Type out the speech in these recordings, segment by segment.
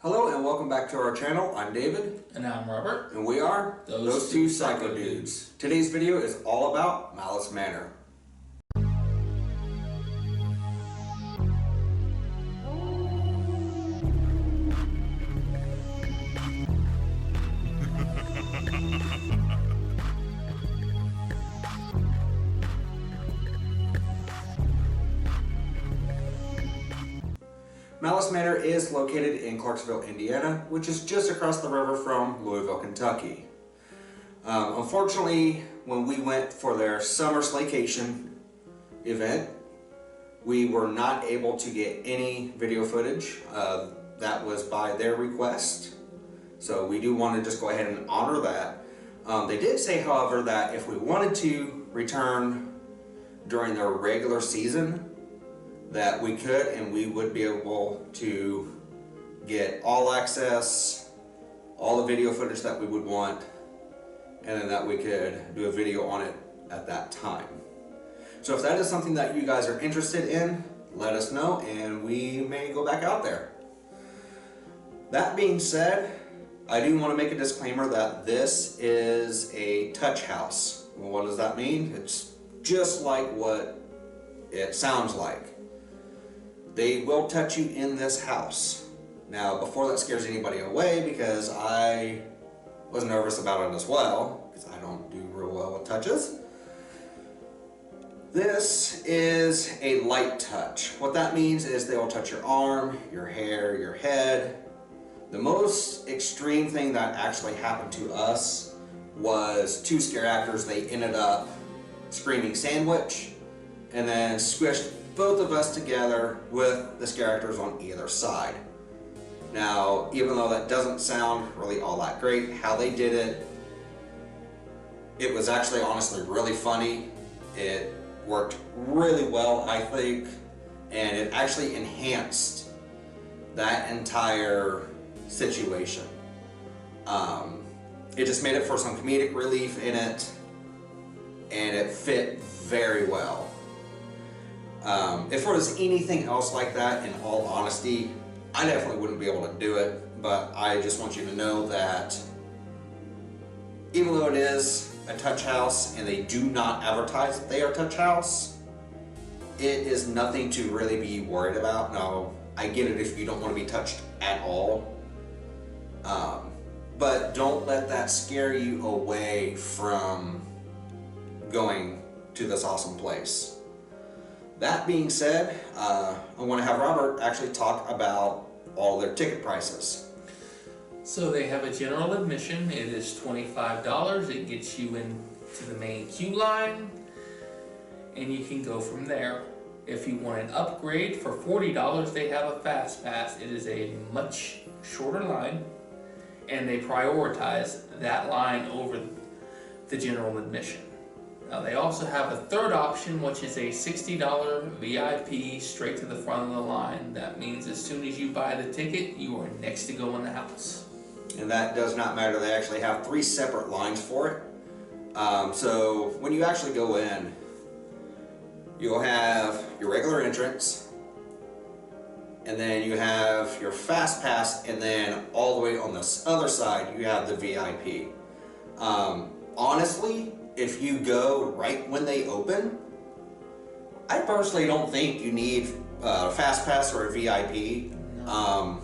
Hello and welcome back to our channel. I'm David. And I'm Robert. And we are Those Two Psycho Dudes. Today's video is all about Malice Manor. Malice Manor is located in Clarksville, Indiana, which is just across the river from Louisville, Kentucky. Unfortunately, when we went for their Summer Slaycation event, we were not able to get any video footage. That was by their request. So we do want to just go ahead and honor that. They did say, however, that if we wanted to return during their regular season, that we could, and we would be able to get all access, all the video footage that we would want, and then that we could do a video on it at that time. So if that is something that you guys are interested in, let us know and we may go back out there. That being said, I do want to make a disclaimer that this is a touch house. Well, what does that mean? It's just like what it sounds like. They will touch you in this house. Now, before that scares anybody away, because I was nervous about it as well, because I don't do real well with touches. This is a light touch. What that means is they will touch your arm, your hair, your head. The most extreme thing that actually happened to us was two scare actors. They ended up screaming sandwich and then squished both of us together with the scare actors on either side. Now, even though that doesn't sound really all that great, how they did it, it was actually honestly really funny. It worked really well, I think, and it actually enhanced that entire situation. It just made it for some comedic relief in it, and it fit very well. If there was anything else like that, in all honesty, I definitely wouldn't be able to do it, but I just want you to know that even though it is a touch house and they do not advertise that they are touch house, it is nothing to really be worried about. Now, I get it if you don't want to be touched at all, but don't let that scare you away from going to this awesome place. That being said, I want to have Robert actually talk about all their ticket prices. So they have a general admission. It is $25. It gets you into the main queue line, and you can go from there. If you want an upgrade for $40, they have a fast pass. It is a much shorter line, and they prioritize that line over the general admission. Now they also have a third option, which is a $60 VIP straight to the front of the line. That means as soon as you buy the ticket, you are next to go in the house. And that does not matter. They actually have 3 separate lines for it. So when you actually go in, you'll have your regular entrance, and then you have your fast pass, and then all the way on this other side, you have the VIP. Honestly, if you go right when they open, I personally don't think you need a fast pass or a VIP. No.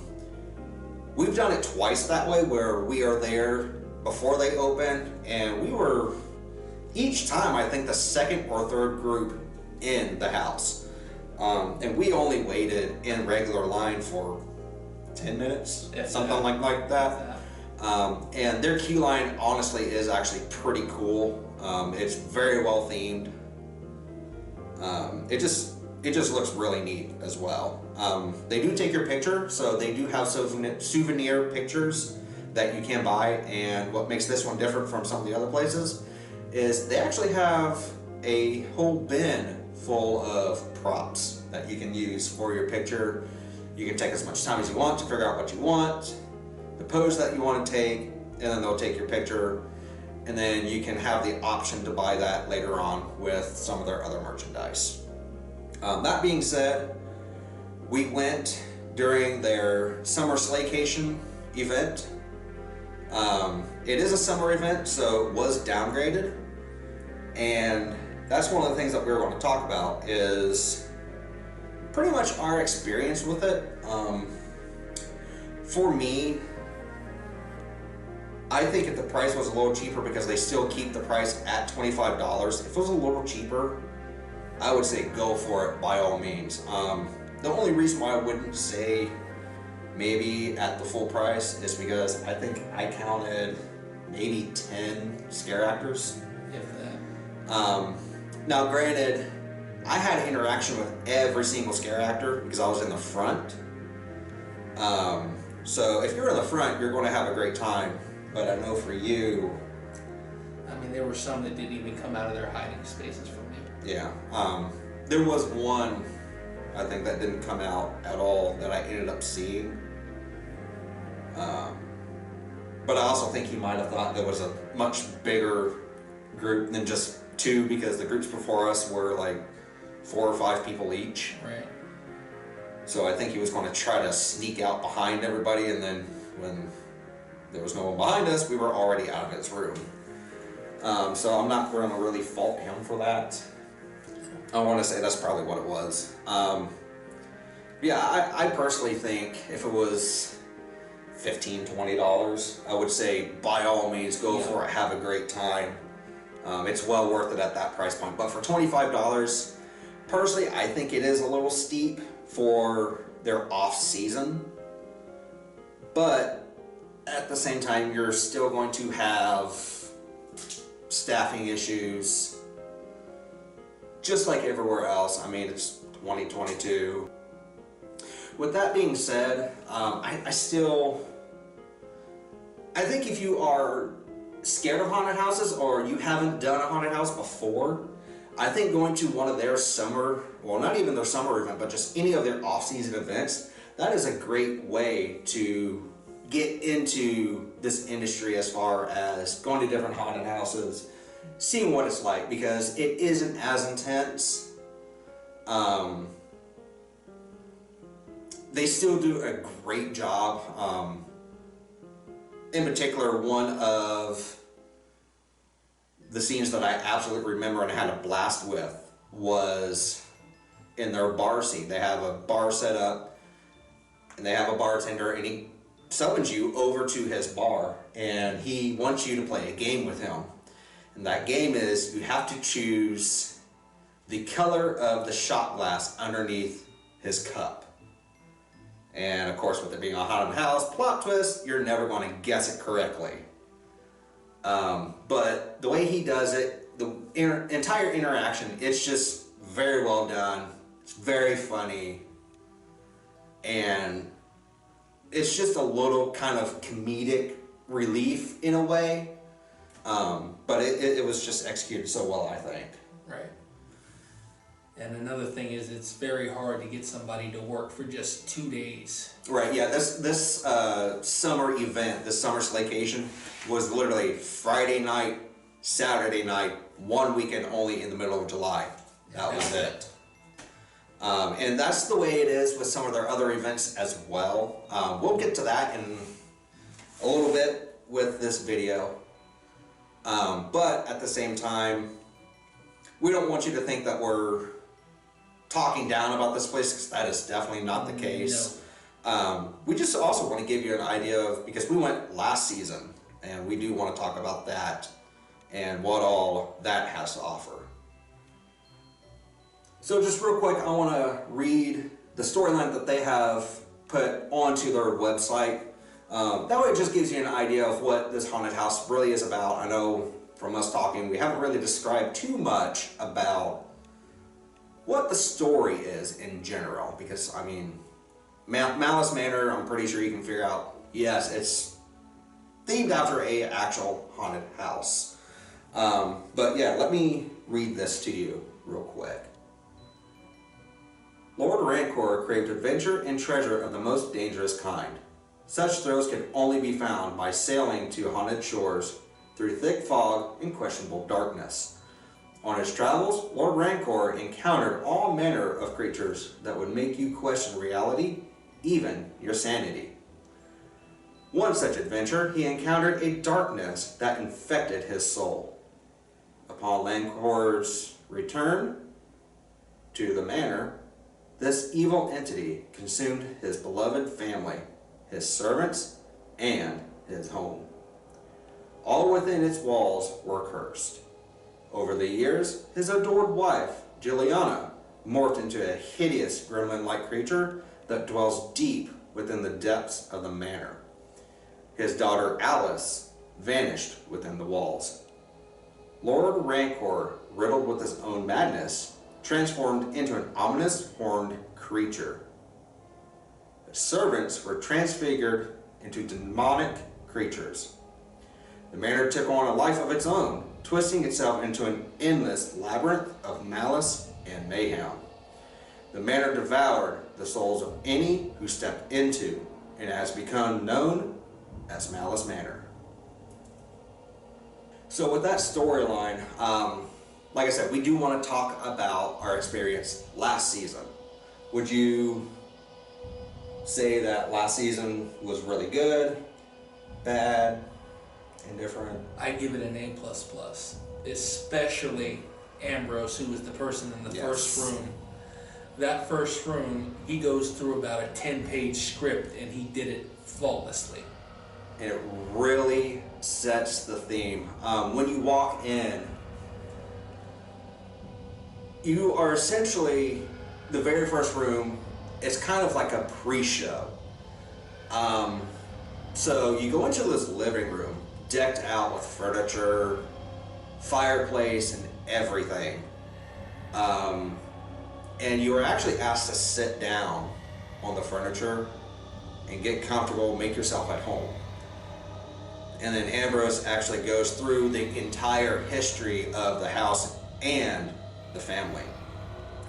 We've done it twice that way, where we are there before they open, and we were each time I think the second or third group in the house, and we only waited in regular line for 10 minutes, something like that. And their queue line honestly is actually pretty cool. It's very well themed. It just looks really neat as well. They do take your picture, so they do have souvenir pictures that you can buy. And what makes this one different from some of the other places is they actually have a whole bin full of props that you can use for your picture. You can take as much time as you want to figure out what you want, the pose that you want to take, and then they'll take your picture. And then you can have the option to buy that later on with some of their other merchandise. That being said, we went during their Summer Slaycation event. It is a summer event, so it was downgraded, and that's one of the things that we're going to talk about is pretty much our experience with it. For me, I think if the price was a little cheaper, because they still keep the price at $25, if it was a little cheaper, I would say go for it by all means. The only reason why I wouldn't say maybe at the full price is because I think I counted maybe 10 scare actors. If that. Now granted, I had interaction with every single scare actor because I was in the front. So if you're in the front, you're going to have a great time. But I know for you, I mean, there were some that didn't even come out of their hiding spaces from you. yeah. There was one, I think, that didn't come out at all that I ended up seeing. But I also think he might have thought there was a much bigger group than just 2, because the groups before us were like 4 or 5 people each. Right. So I think he was going to try to sneak out behind everybody, and then when there was no one behind us, we were already out of his room. So I'm not going to really fault him for that. I want to say that's probably what it was. Yeah, I personally think if it was $15, $20, I would say by all means go for it, have a great time. It's well worth it at that price point. But for $25, personally, I think it is a little steep for their off season. But at the same time, you're still going to have staffing issues, just like everywhere else. I mean, it's 2022. With that being said, I think if you are scared of haunted houses, or you haven't done a haunted house before, I think going to one of their summer, well, not even their summer event, but just any of their off-season events, that is a great way to get into this industry as far as going to different haunted houses, seeing what it's like, because it isn't as intense. They still do a great job. In particular, one of the scenes that I absolutely remember and had a blast with was in their bar scene. They have a bar set up, and they have a bartender, and he summons you over to his bar, and he wants you to play a game with him. And that game is, you have to choose the color of the shot glass underneath his cup. And of course, with it being a haunted house, plot twist, you're never going to guess it correctly. But the way he does it, the entire interaction, it's just very well done. It's very funny. And it's just a little kind of comedic relief in a way. But it was just executed so well, I think. Right. And another thing is, it's very hard to get somebody to work for just 2 days. Right, yeah, this summer event, this Summer Slaycation, was literally Friday night, Saturday night, one weekend only in the middle of July. That was it. And that's the way it is with some of their other events as well. We'll get to that in a little bit with this video. But at the same time, we don't want you to think that we're talking down about this place, because that is definitely not the case. No. We just also want to give you an idea of, because we went last season, and we do want to talk about that and what all that has to offer. So just real quick, I want to read the storyline that they have put onto their website. That way it just gives you an idea of what this haunted house really is about. I know from us talking, we haven't really described too much about what the story is in general, because I mean, Malice Manor, I'm pretty sure you can figure out, yes, it's themed after a actual haunted house. But yeah, let me read this to you real quick. Lord Rancor craved adventure and treasure of the most dangerous kind. Such thrills can only be found by sailing to haunted shores through thick fog and questionable darkness. On his travels, Lord Rancor encountered all manner of creatures that would make you question reality even your sanity. One such adventure, he encountered a darkness that infected his soul. Upon Lancor's return to the manor, this evil entity consumed his beloved family, his servants, and his home. All within its walls were cursed. Over the years, his adored wife, Juliana, morphed into a hideous gremlin-like creature that dwells deep within the depths of the manor. His daughter Alice vanished within the walls. Lord Rancor, riddled with his own madness, transformed into an ominous horned creature. His servants were transfigured into demonic creatures. The manor took on a life of its own, twisting itself into an endless labyrinth of malice and mayhem. The manor devoured the souls of any who stepped into and has become known as Malice Manor. So with that storyline, like I said, we do want to talk about our experience last season. Would you say that last season was really good, bad, indifferent? I give it an A++, especially Ambrose, who was the person in the first room. That first room, he goes through about a 10-page script, and he did it flawlessly. And it really sets the theme. When you walk in, you are essentially, the very first room, it's kind of like a pre-show. So you go into this living room, decked out with furniture, fireplace, and everything. And you are actually asked to sit down on the furniture and get comfortable, make yourself at home. And then Ambrose actually goes through the entire history of the house and the family,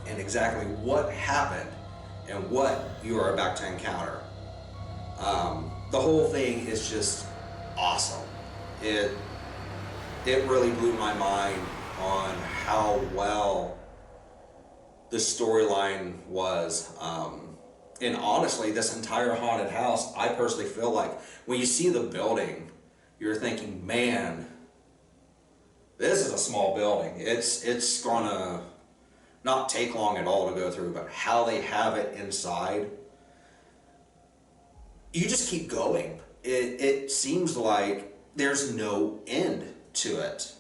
and exactly what happened and what you are about to encounter. The whole thing is just awesome. It really blew my mind on how well the storyline was. And honestly, this entire haunted house, I personally feel like when you see the building, you're thinking, man, this is a small building. It's gonna not take long at all to go through, but how they have it inside, you just keep going. It seems like there's no end to it.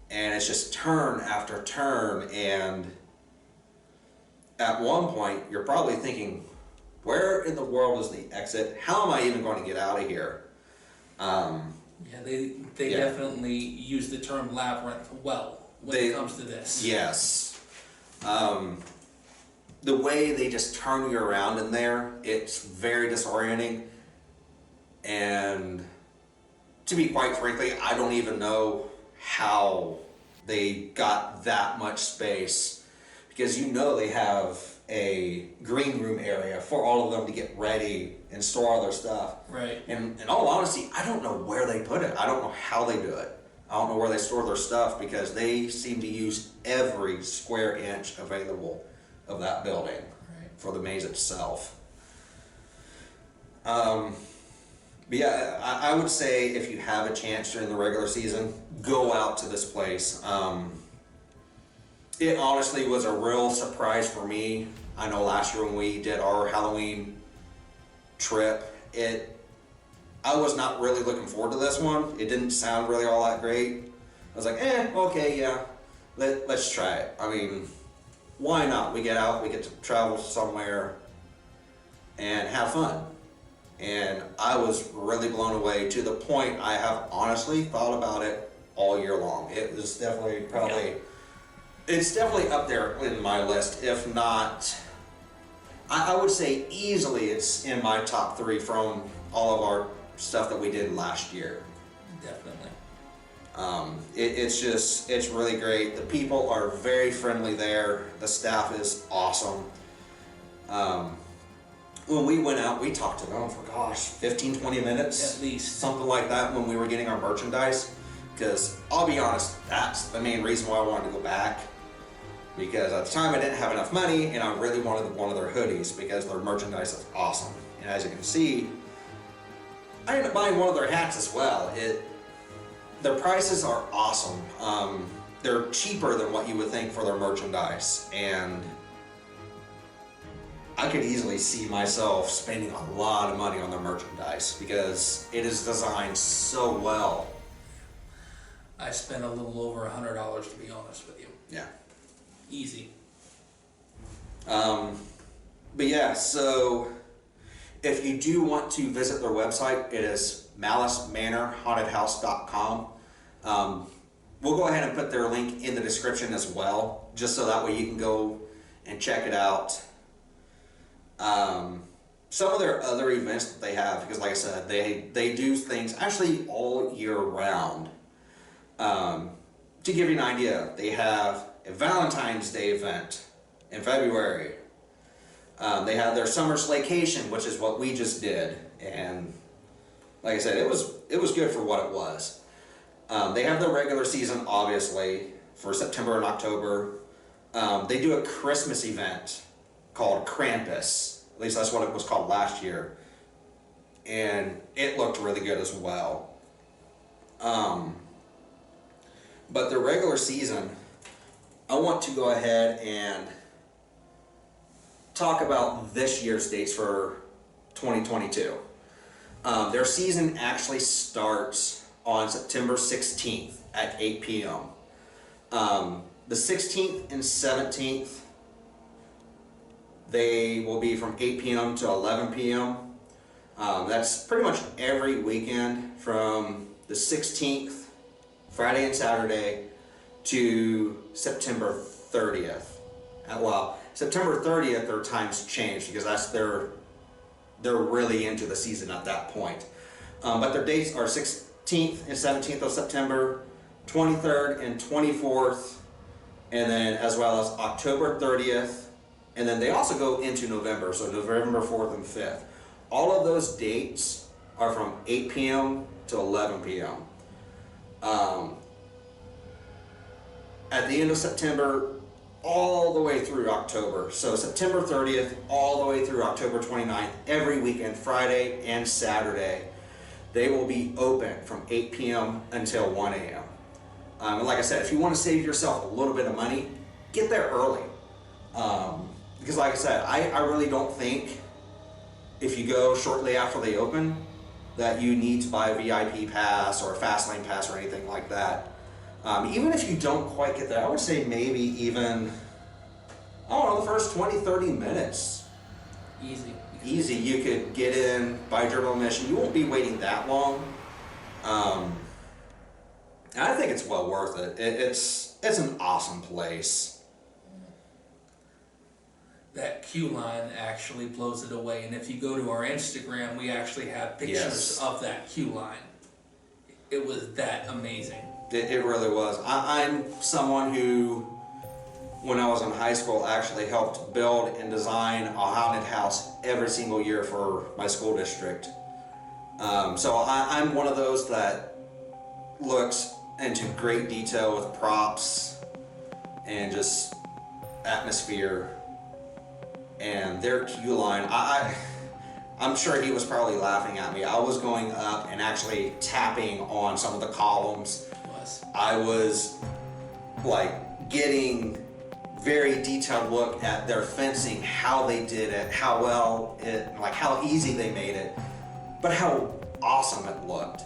And it's just turn after turn, and at one point, you're probably thinking, where in the world is the exit? How am I even going to get out of here? They definitely use the term labyrinth well when it comes to this. Yes. The way they just turn you around in there, it's very disorienting. And to be quite frankly, I don't even know how they got that much space, because you know they have a green room area for all of them to get ready and store all their stuff. Right. And in all honesty, I don't know where they put it. I don't know how they do it. I don't know where they store their stuff, because they seem to use every square inch available of that building for the maze itself. But yeah, I would say if you have a chance during the regular season, go out to this place. It honestly was a real surprise for me. I know last year when we did our Halloween trip, I was not really looking forward to this one. It didn't sound really all that great. I was like, okay, yeah, let's try it. I mean, why not? We get out, we get to travel somewhere and have fun. And I was really blown away, to the point I have honestly thought about it all year long. It was definitely it's definitely up there in my list, if not, I would say easily it's in my top 3 from all of our stuff that we did last year. Definitely. It's really great. The people are very friendly there. The staff is awesome. When we went out, we talked to them for 15, 20 minutes. At least. Something like that when we were getting our merchandise. Because I'll be honest, that's the main reason why I wanted to go back. because at the time I didn't have enough money and I really wanted one of their hoodies because their merchandise is awesome. And as you can see, I ended up buying one of their hats as well. Their prices are awesome. They're cheaper than what you would think for their merchandise, and I could easily see myself spending a lot of money on their merchandise because it is designed so well. I spent a little over $100 to be honest with you. Yeah. Easy. But yeah, so if you do want to visit their website, it is malicemanor.hauntedhouse.com. We'll go ahead and put their link in the description as well, just so that way you can go and check it out. Some of their other events that they have, because like I said, they do things actually all year round. To give you an idea, they have a Valentine's Day event in February. They have their Summer Slaycation, which is what we just did, and like I said, it was good for what it was. They have the regular season, obviously, for September and October. They do a Christmas event called Krampus. At least that's what it was called last year. And it looked really good as well. But the regular season, I want to go ahead and talk about this year's dates for 2022. Their season actually starts on September 16th at 8 p.m. The 16th and 17th, they will be from 8 p.m. to 11 p.m. That's pretty much every weekend from the 16th, Friday and Saturday, to September 30th. Well, September 30th, their times change because they're really into the season at that point. But their dates are 16th and 17th of September, 23rd and 24th, and then as well as October 30th, and then they also go into November, so November 4th and 5th. All of those dates are from 8 p.m. to 11 p.m. At the end of September, all the way through October. So September 30th, all the way through October 29th, every weekend, Friday and Saturday, they will be open from 8 p.m. until 1 a.m. And like I said, if you want to save yourself a little bit of money, get there early. Because like I said, I really don't think if you go shortly after they open that you need to buy a VIP pass or a fast lane pass or anything like that. Even if you don't quite get there, I would say maybe even, I don't know, the first 20, 30 minutes. Easy, you could get in, buy general admission. You won't be waiting that long. And I think it's well worth it. It's an awesome place. That queue line actually blows it away. And if you go to our Instagram, we actually have pictures of that queue line. It was that amazing. It really was. I'm someone who, when I was in high school, actually helped build and design a haunted house every single year for my school district. So I'm one of those that looks into great detail with props and just atmosphere. And their queue line, I'm sure he was probably laughing at me. I was going up and actually tapping on some of the columns. I was like getting very detailed look at their fencing, how they did it, how well it, like how easy they made it, but how awesome it looked.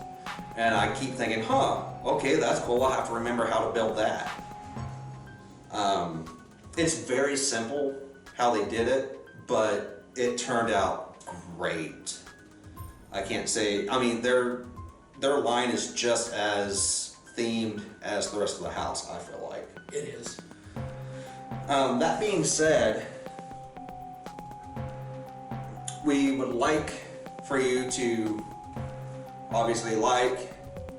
And I keep thinking, okay, that's cool. I'll have to remember how to build that. It's very simple how they did it, but it turned out great. I can't say, I mean, their line is just as themed as the rest of the house, I feel like. It is. That being said, we would like for you to obviously like,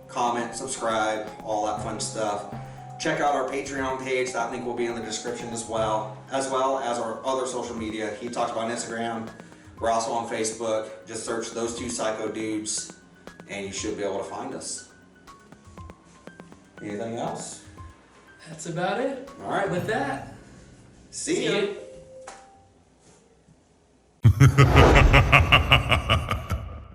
comment, subscribe, all that fun stuff. Check out our Patreon page. That link will be in the description as well as our other social media. He talks about Instagram. We're also on Facebook. Just search Thosetwopsychodudes and you should be able to find us. Anything else? That's about it. All right. With that, See See ya. ya.